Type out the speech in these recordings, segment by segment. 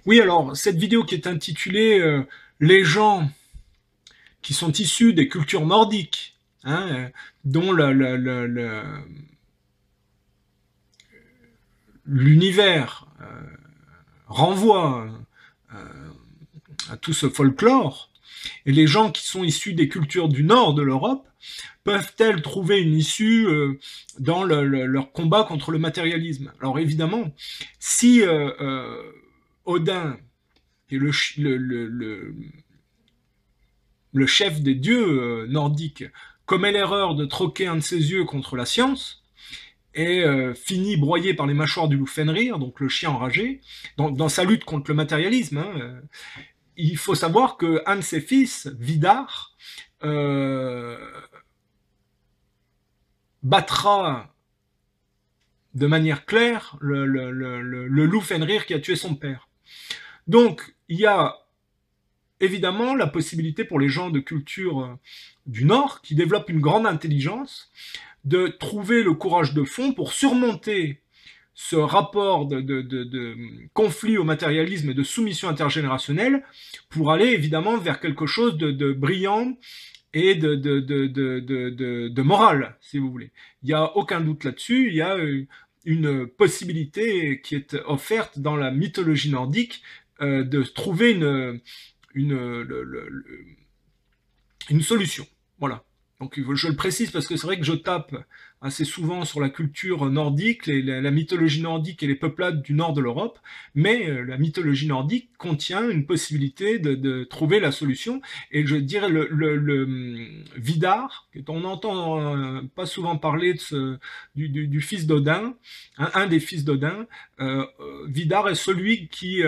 Oui, alors, cette vidéo qui est intitulée Les gens qui sont issus des cultures nordiques, hein, dont l'univers renvoie à tout ce folklore, et les gens qui sont issus des cultures du nord de l'Europe, peuvent-elles trouver une issue dans leur combat contre le matérialisme? Alors évidemment, si Odin, qui est le chef des dieux nordiques, commet l'erreur de troquer un de ses yeux contre la science, et finit broyé par les mâchoires du loup Fenrir, donc le chien enragé, dans sa lutte contre le matérialisme. Il faut savoir qu'un de ses fils, Vidar, euh, battra de manière claire le loup Fenrir qui a tué son père. Donc, il y a évidemment la possibilité pour les gens de culture du Nord, qui développent une grande intelligence, de trouver le courage de fond pour surmonter ce rapport de conflit au matérialisme et de soumission intergénérationnelle, pour aller évidemment vers quelque chose de brillant et de morale, si vous voulez. Il n'y a aucun doute là-dessus, il y a une possibilité qui est offerte dans la mythologie nordique de trouver une, le, le, une solution. Voilà. Donc je le précise parce que c'est vrai que je tape assez souvent sur la culture nordique, la mythologie nordique et les peuplades du nord de l'Europe, mais la mythologie nordique contient une possibilité de trouver la solution. Et je dirais le Vidar, on n'entend pas souvent parler du fils d'Odin, hein, un des fils d'Odin, Vidar est celui qui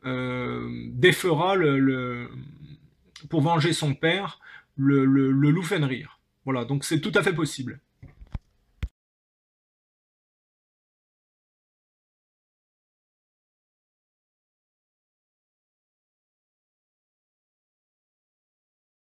défera pour venger son père le loup Fenrir. Voilà, donc c'est tout à fait possible.